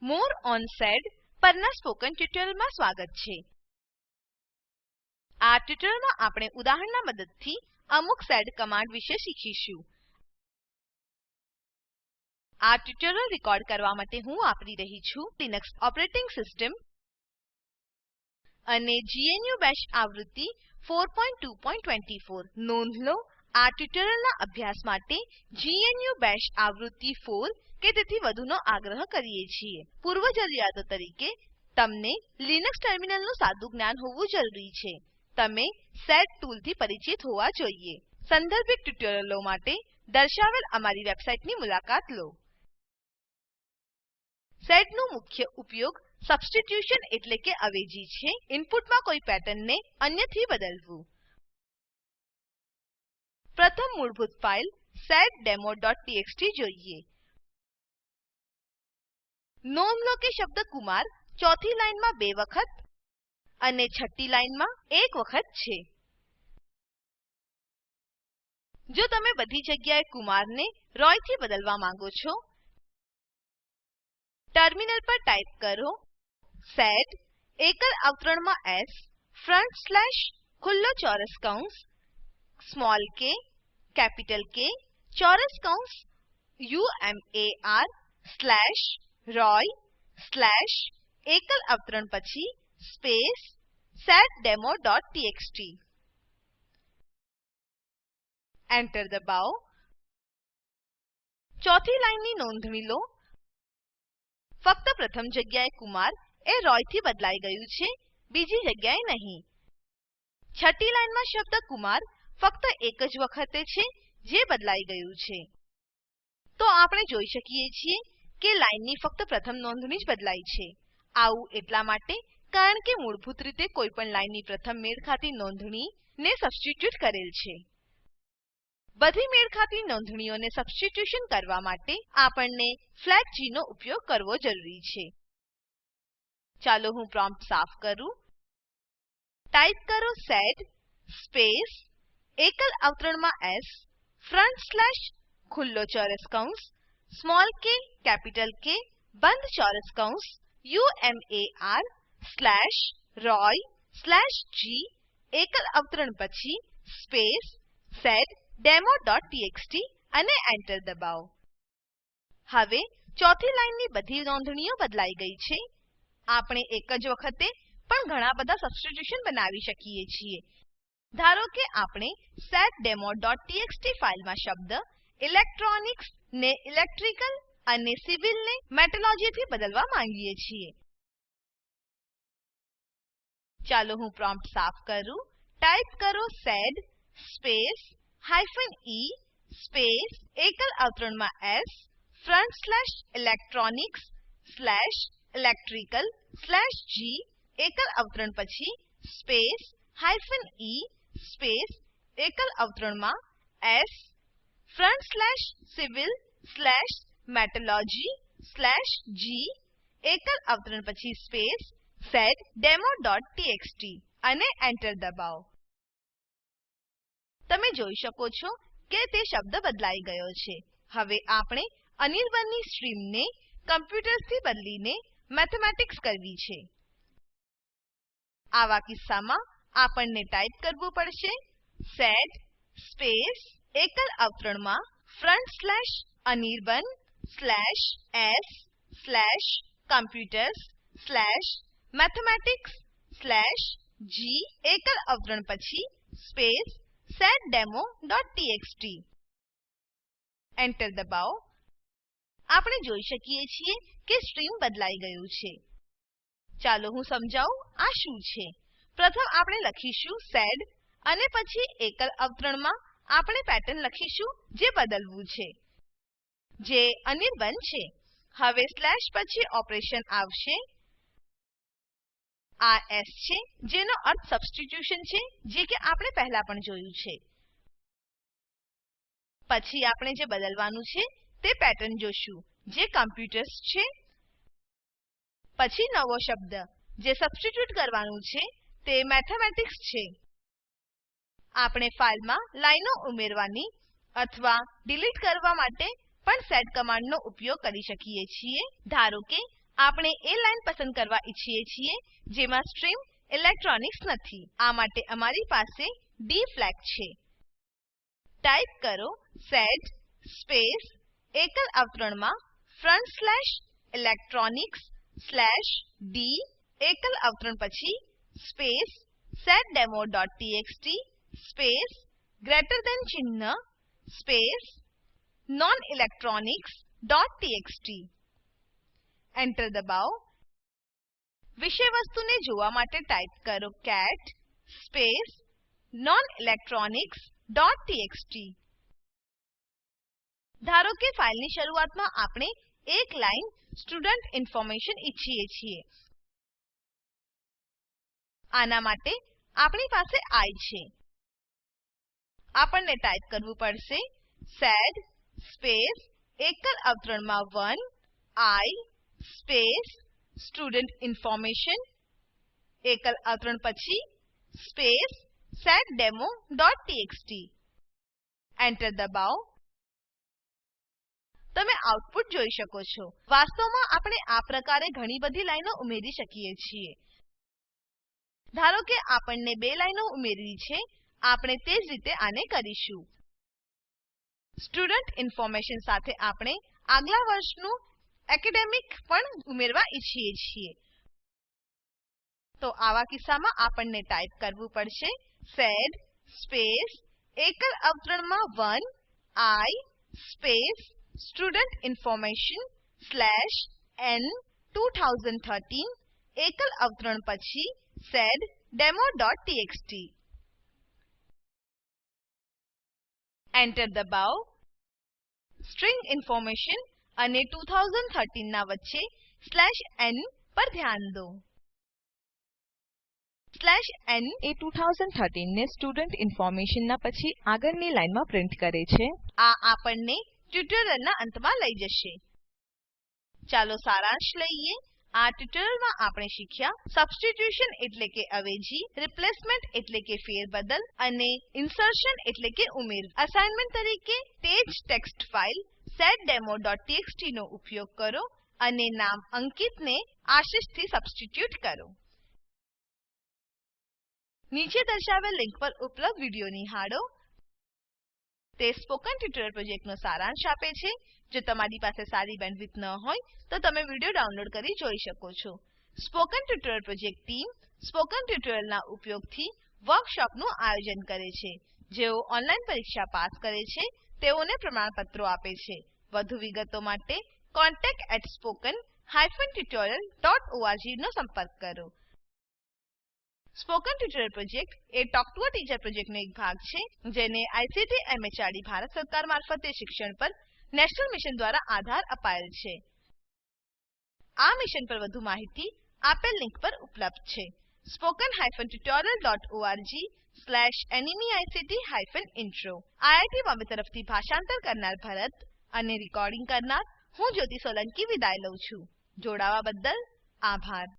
More on sad પરના spoken ટ્યુટોરીયલમાં સ્વાગત છે. આ ટ્યુટોરીયલમાં આપણે ઉદાહરણના મદદથી અમુક સેડ કમાન્ડ વિશે શીખીશું. આ ટ્યુટોરીયલ રેકોર્ડ કરવા માટે હું વાપરી રહી છું લિનક્સ ઓપરેટિંગ સિસ્ટમ અને GNU બાશ આવૃત્તિ 4224. નોંધ લો, આ ટ્યુટોરીયલના અભ્યાસ માટે GNU બાશ આવૃત્તિ 4 કે તેથી વધુનો આગ્રહ કરીએ છીએ. પૂર્વજરૂરિયાતો તરીકે તમને લિનક્સ ટર્મિનલનું સાદું જ્ઞાન હોવું જરૂરી છે. તમે સેડ ટૂલથી પરિચિત હોવા જોઈએ. સંદર્ભિત ટ્યુટોરીયલો માટે દર્શાવેલ અમારી વેબસાઇટની મુલાકાત લો. સેડનો મુખ્ય ઉપયોગ સબસ્ટિટ્યુશન એટલે કે અવેજી છે. ઇનપુટમાં કોઈ પેટર્નને અન્યથી બદલવું. પ્રથમ મૂળભૂત ફાઇલ seddemo.txt જોઈએ. નોંધ લો કે શબ્દ કુમાર ચોથી લાઈનમાં 2 વખત અને છઠ્ઠી લાઈનમાં 1 વખત છે. જો તમે બધી જગ્યાએ કુમારને રોય થી બદલવા માંગો છો, ટર્મિનલ પર ટાઈપ કરો sed એકલ અવતરણમાં s ફ્રન્ટ સ્લેશ ખુલ્લો ચોરસ કૌંસ સ્મોલ k કેપિટલ K ચોરસ કૌંસ umar સ્લેશ રોય સ્લેશ એકલ અવતરણ પછી સ્પેસ seddemo.txt. એન્ટર દબાવો. ચોથી લાઈનની નોંધણી લો. ફક્ત પ્રથમ જગ્યાએ કુમાર એ રોય થી બદલાઈ ગયું છે, બીજી જગ્યાએ નહીં. છઠ્ઠી લાઈનમાં શબ્દ કુમાર ફક્ત એક જ વખતે છે જે બદલાઈ ગયું છે. તો આપણે જોઈ શકીએ છીએ કે લાઈનની ફક્ત પ્રથમ નોંધણી જ બદલાઈ છે. આવું એટલા માટે કારણ કે મૂળભૂત રીતે કોઈપણ લાઈનની પ્રથમ મેળ ખાતી નોંધણીને સબસ્ટિટ્યુટ કરેલ છે. બધી મેળ ખાતી નોંધણીઓને સબસ્ટિટ્યુશન કરવા માટે આપણને ફ્લેગ જી નો ઉપયોગ કરવો જરૂરી છે. ચાલો હું પ્રોમ્પ્ટ સાફ કરું. ટાઈપ કરો sed સ્પેસ એકલ અવતરણમાં s ફ્રન્ટ સ્લેશ ખુલ્લો ચોરસ કૌંસ સ્મોલ k કેપિટલ K બંધ ચોરસ કૌંસ umar slash Roy slash g એકલ અવતરણ પછી સ્પેસ seddemo.txt અને એન્ટર દબાવો. હવે ચોથી લાઈનની બધી નોંધણીઓ બદલાઈ ગઈ છે. આપણે એક જ વખતે પણ ઘણા બધા સબસ્ટિટ્યુશન બનાવી શકીએ છીએ. ધારો કે આપણે seddemo.txt ફાઈલમાં શબ્દ ઇલેક્ટ્રોનિક્સ ને ઇલેક્ટ્રિકલ અને સિવિલ ને મેટોલોજી થી બદલવા માંગીએ છીએ. ચાલો હું પ્રોમ્પ્ટ સાફ કરું. ટાઈપ કરો sed સ્પેસ -e સ્પેસ એકલ અવતરણમાં s front slash electronics slash electrical slash g એકલ અવતરણ પછી સ્પેસ -e સ્પેસ એકલ અવતરણમાં s front slash civil slash metallurgy slash g એકલ અવતરણ પછી સ્પેસ seddemo.txt અને એન્ટર દબાવો. તમે જોઈ શકો છો કે તે શબ્દ બદલાઈ ગયો છે. હવે આપણે અનિર્બાણની સ્ટ્રીમને કમ્પ્યુટર્સથી બદલીને મેથેમેટિક્સ કરવી છે. આવા કિસ્સામાં આપણને ટાઈપ કરવું પડશે sed સ્પેસ એકલ અવતરણમાં front slash Anirban slash s slash computers slash mathematics slash g એકલ અવતરણ પછી સ્પેસ seddemo.txt. એન્ટર દબાવો. આપણે જોઈ શકીએ છીએ કે સ્ટ્રીમ બદલાઈ ગયું છે. ચાલો હું સમજાવું આ શું છે. પ્રથમ આપણે લખીશું sed અને પછી એકલ અવતરણમાં આપણે પેટર્ન લખીશું જે બદલવું છે, જે અનિર્બાણ છે. હવે સ્લેશ પછી ઓપરેશન આવશે. આ s છે જેનો અર્થ સબસ્ટિટ્યુશન છે, જે કે આપણે પહેલા પણ જોયું છે. પછી આપણે જે બદલવાનું છે તે પેટર્ન જોશું, જે કમ્પ્યુટર્સ છે. પછી નવો શબ્દ જે સબસ્ટિટ્યુટ કરવાનું છે તે મેથેમેટિક્સ છે. આપણે ફાઈલમાં લાઈનો ઉમેરવાની અથવા ડિલીટ કરવા માટે પણ sed કમાન્ડનો ઉપયોગ કરી શકીએ છીએ. ધારો કે આપણે એ લાઈન પસંદ કરવા ઈચ્છીએ છીએ જેમાં સ્ટ્રીમ ઇલેક્ટ્રોનિક્સ નથી. આ માટે અમારી પાસે ડી ફ્લેગ છે. ટાઈપ કરો sed સ્પેસ એકલ અવતરણમાં /electronics/d એકલ અવતરણ પછી space seddemo.txt space greater than ચિહ્ન સ્પેસ nonelectronics.txt. એન્ટર દબાવો. વિષય વસ્તુને જોવા માટે ટાઈપ કરો cat સ્પેસ nonelectronics.txt. ધારો કે ફાઈલની શરૂઆતમાં આપણે એક લાઈન સ્ટુડન્ટ ઇન્ફોર્મેશન ઈચ્છીએ છીએ. આના માટે આપણી પાસે I છે. આપણને ટાઈપ કરવું પડશે sed સ્પેસ એકલ અવતરણમાં 1 I સ્પેસ સ્ટુડન્ટ ઇન્ફોર્મેશન એકલ અવતરણ પછી સ્પેસ seddemo.txt. એન્ટર દબાવો. તમે આઉટપુટ જોઈ શકો છો. વાસ્તવમાં આપણે આ પ્રકારે ઘણી બધી લાઈનો ઉમેરી શકીએ છીએ. ધારો કે આપણને 2 લાઈનો ઉમેરવી છે. આપણે તે જ રીતે આને કરીશું. સ્ટુડન્ટ ઇન્ફોર્મેશન સાથે આપણે આગલા વર્ષનું એકેડેમિક પણ ઉમેરવા ઈચ્છીએ છીએ. તો આવા કિસ્સામાં આપણને ટાઈપ કરવું પડશે sed સ્પેસ એકલ અવતરણમાં 1 I space student information /n 2013 એકલ અવતરણ પછી seddemo.txt. એન્ટર દબાવો. સ્ટ્રિંગ ઇન્ફોર્મેશન અને 2013 ના વચ્ચે /n પર ધ્યાન દો. /n એ 2013 ને સ્ટુડન્ટ ઇન્ફોર્મેશન ના પછી આગળની લાઈનમાં પ્રિન્ટ કરે છે. આ આપણને ટ્યુટોરીયલના અંતમાં લઈ જશે. ચાલો સારાંશ લઈએ. આ ટ્યુટોરીયલમાં આપણે શીખ્યા સબસ્ટિટ્યુશન એટલે કે અવેજી, રિપ્લેસમેન્ટ એટલે કે ફેરબદલ અને ઇન્સર્શન એટલે કે ઉમેરવું. અસાઇનમેન્ટ તરીકે તે જ ટેક્સ્ટ ફાઇલ seddemo.txt નો ઉપયોગ કરો અને નામ અંકિતને આશિષ થી સબસ્ટિટ્યુટ કરો. નીચે દર્શાવેલ લિંક પર ઉપલબ્ધ વિડીયો નિહાળો. તે સ્પોકન ટ્યુટોરીયલ પ્રોજેક્ટનો સારાંશ આપે છે. જો તમારી પાસે સારી બેન્ડવિડ્થ ન હોય તો તમે વિડીયો ડાઉનલોડ કરી જોઈ શકો છો. Spoken tutorial project team spoken ટ્યુટોરીયલના ઉપયોગથી વર્કશોપનું આયોજન કરે છે. જેઓ ઓનલાઈન પરીક્ષા પાસ કરે છે તેઓને પ્રમાણપત્રો આપે છે. વધુ વિગતો માટે contact@spoken-tutorial.org નો સંપર્ક કરો. Spoken tutorial project A talk to a teacher પ્રોજેક્ટનો એક ભાગ છે જેને આઈસીટી એમએચઆરડી ભારત સરકાર મારફતે શિક્ષણ પર નેશનલ મિશન દ્વારા આધાર અપાયેલ છે. આ મિશન પર વધુ માહિતી આપેલ લિંક પર ઉપલબ્ધ છે. spoken-tutorial.org/nmeict-intro. આઈઆઈટી બોમ્બે તરફથી ભાષાંતર કરનાર ભરત અને રેકોર્ડિંગ કરનાર હું જ્યોતિ સોલંકી વિદાય લઉં છું. જોડાવા બદ્દલ આભાર.